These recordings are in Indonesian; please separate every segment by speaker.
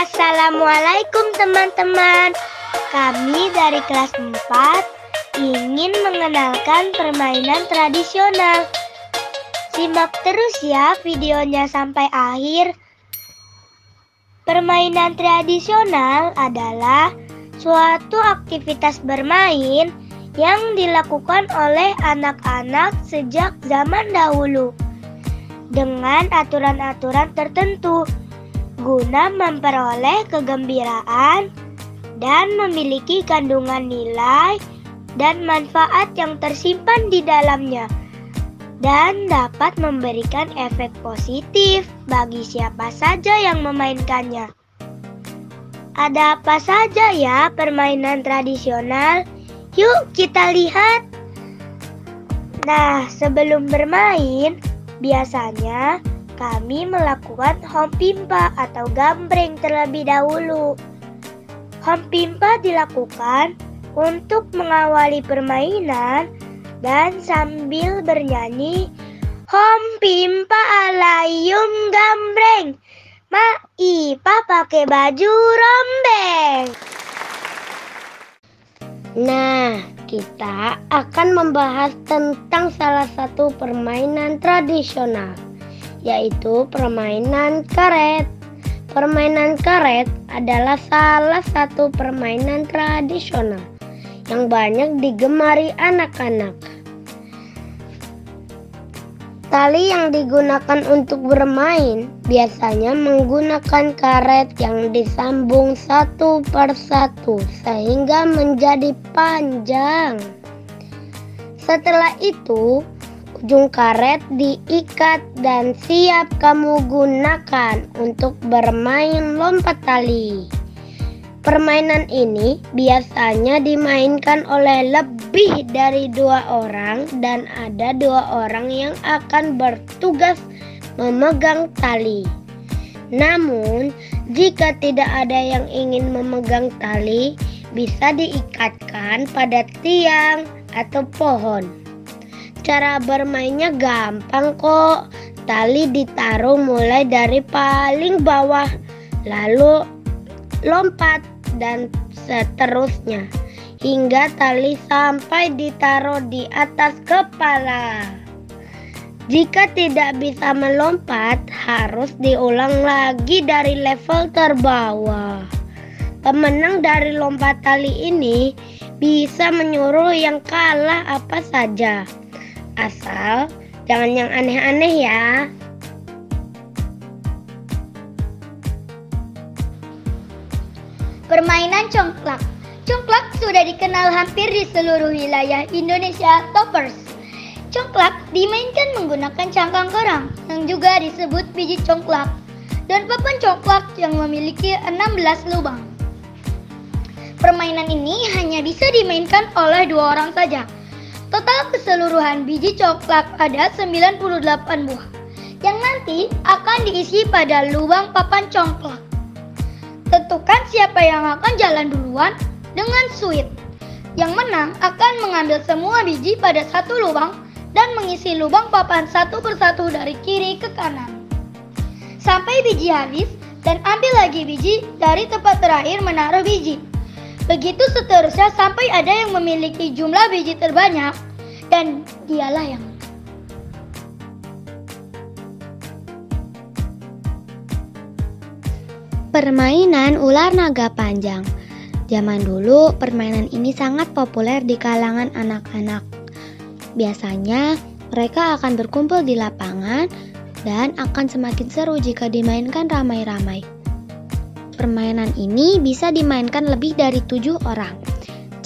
Speaker 1: Assalamualaikum teman-teman. Kami dari kelas 4 ingin mengenalkan permainan tradisional. Simak terus ya videonya sampai akhir. Permainan tradisional adalah suatu aktivitas bermain yang dilakukan oleh anak-anak sejak zaman dahulu dengan aturan-aturan tertentu guna memperoleh kegembiraan dan memiliki kandungan nilai dan manfaat yang tersimpan di dalamnya dan dapat memberikan efek positif bagi siapa saja yang memainkannya. Ada apa saja ya permainan tradisional? Yuk kita lihat. Nah, sebelum bermain, biasanya kami melakukan hompimpa atau gambreng terlebih dahulu. Hompimpa dilakukan untuk mengawali permainan dan sambil bernyanyi hompimpa alayum gambreng, Ma Ipa pakai baju rombeng.
Speaker 2: Nah, kita akan membahas tentang salah satu permainan tradisional, yaitu permainan karet. Permainan karet adalah salah satu permainan tradisional yang banyak digemari anak-anak. Tali yang digunakan untuk bermain biasanya menggunakan karet yang disambung satu persatu sehingga menjadi panjang. Setelah itu, ujung karet diikat dan siap kamu gunakan untuk bermain lompat tali. Permainan ini biasanya dimainkan oleh lebih dari 2 orang dan ada 2 orang yang akan bertugas memegang tali. Namun, jika tidak ada yang ingin memegang tali, bisa diikatkan pada tiang atau pohon. Cara bermainnya gampang kok. Tali ditaruh mulai dari paling bawah, lalu lompat dan seterusnya hingga tali sampai ditaruh di atas kepala. Jika tidak bisa melompat, harus diulang lagi dari level terbawah. Pemenang dari lompat tali ini bisa menyuruh yang kalah apa saja, asal jangan yang aneh-aneh ya.
Speaker 1: Permainan congklak. Congklak sudah dikenal hampir di seluruh wilayah Indonesia toppers. Congklak dimainkan menggunakan cangkang kerang yang juga disebut biji congklak dan papan congklak yang memiliki 16 lubang. Permainan ini hanya bisa dimainkan oleh 2 orang saja. Total keseluruhan biji congklak ada 98 buah yang nanti akan diisi pada lubang papan congklak. Tentukan siapa yang akan jalan duluan dengan suit. Yang menang akan mengambil semua biji pada satu lubang dan mengisi lubang papan satu persatu dari kiri ke kanan sampai biji habis, dan ambil lagi biji dari tempat terakhir menaruh biji. Begitu seterusnya sampai ada yang memiliki jumlah biji terbanyak dan dialah yang
Speaker 3: Permainan ular naga panjang. Zaman dulu, permainan ini sangat populer di kalangan anak-anak. Biasanya, mereka akan berkumpul di lapangan dan akan semakin seru jika dimainkan ramai-ramai. Permainan ini bisa dimainkan lebih dari 7 orang.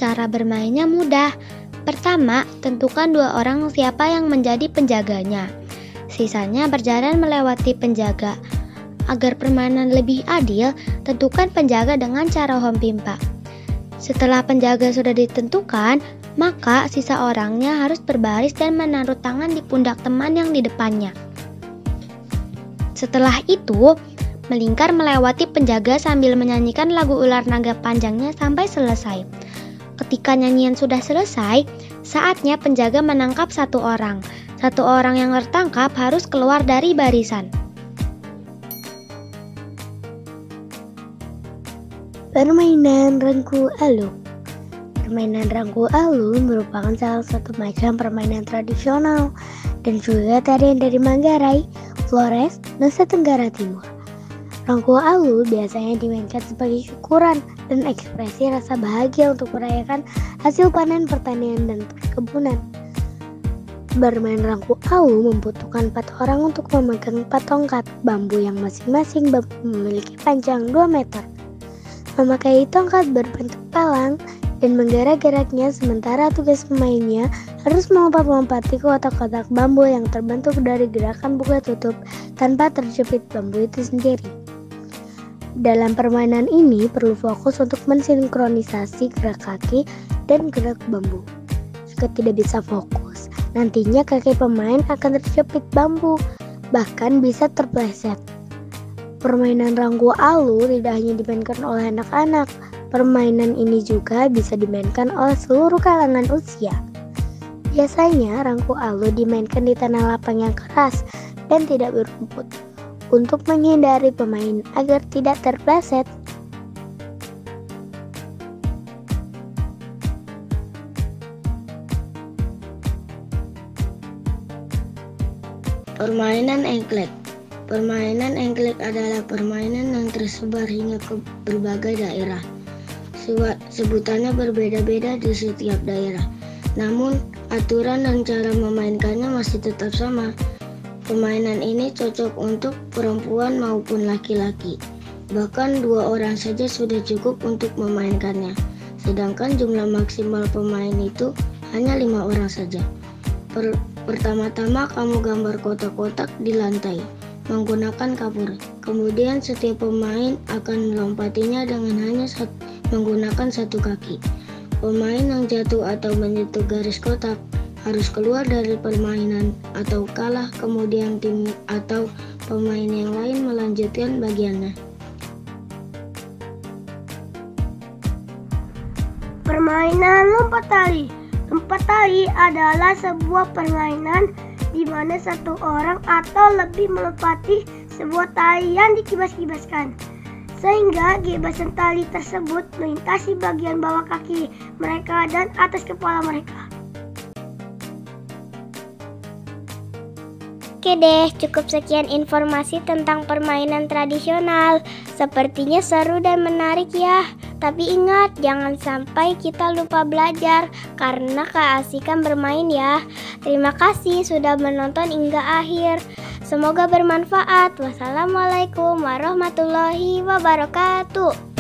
Speaker 3: Cara bermainnya mudah. Pertama, tentukan 2 orang siapa yang menjadi penjaganya. Sisanya berjalan melewati penjaga. Agar permainan lebih adil, tentukan penjaga dengan cara hompimpa. Setelah penjaga sudah ditentukan, maka sisa orangnya harus berbaris dan menaruh tangan di pundak teman yang di depannya. Setelah itu, melingkar melewati penjaga sambil menyanyikan lagu ular naga panjangnya sampai selesai. Ketika nyanyian sudah selesai, saatnya penjaga menangkap 1 orang. 1 orang yang tertangkap harus keluar dari barisan.
Speaker 2: Permainan rangku alu. Permainan rangku alu merupakan salah satu macam permainan tradisional dan juga tarian dari Manggarai, Flores, Nusa Tenggara Timur. Rangku alu biasanya dimainkan sebagai syukuran dan ekspresi rasa bahagia untuk merayakan hasil panen pertanian dan perkebunan. Bermain rangku alu membutuhkan 4 orang untuk memegang 4 tongkat bambu yang masing-masing memiliki panjang 2 meter. Memakai tongkat berbentuk palang dan menggerak-geraknya, sementara tugas pemainnya harus melompat-lompati kotak-kotak bambu yang terbentuk dari gerakan buka tutup tanpa terjepit bambu itu sendiri. Dalam permainan ini perlu fokus untuk mensinkronisasi gerak kaki dan gerak bambu. Jika tidak bisa fokus, nantinya kaki pemain akan terjepit bambu, bahkan bisa terpleset. Permainan rangku alu tidak hanya dimainkan oleh anak-anak, permainan ini juga bisa dimainkan oleh seluruh kalangan usia. Biasanya rangku alu dimainkan di tanah lapang yang keras dan tidak berumput, untuk menghindari pemain agar tidak terpleset.
Speaker 4: Permainan engklek. Permainan engklek adalah permainan yang tersebar hingga ke berbagai daerah. Sebutannya berbeda-beda di setiap daerah, namun aturan dan cara memainkannya masih tetap sama. Permainan ini cocok untuk perempuan maupun laki-laki. Bahkan 2 orang saja sudah cukup untuk memainkannya. Sedangkan jumlah maksimal pemain itu hanya 5 orang saja. Pertama-tama kamu gambar kotak-kotak di lantai menggunakan kapur. Kemudian setiap pemain akan melompatinya dengan hanya menggunakan 1 kaki. Pemain yang jatuh atau menyentuh garis kotak harus keluar dari permainan atau kalah, kemudian tim atau pemain yang lain melanjutkan bagiannya.
Speaker 1: Permainan lompat tali. Lompat tali adalah sebuah permainan di mana 1 orang atau lebih melompati sebuah tali yang dikibas-kibaskan, sehingga gibasan tali tersebut melintasi bagian bawah kaki mereka dan atas kepala mereka.
Speaker 2: Oke deh, cukup sekian informasi tentang permainan tradisional. Sepertinya seru dan menarik ya. Tapi ingat, jangan sampai kita lupa belajar karena keasikan bermain ya. Terima kasih sudah menonton hingga akhir. Semoga bermanfaat. Wassalamualaikum warahmatullahi wabarakatuh.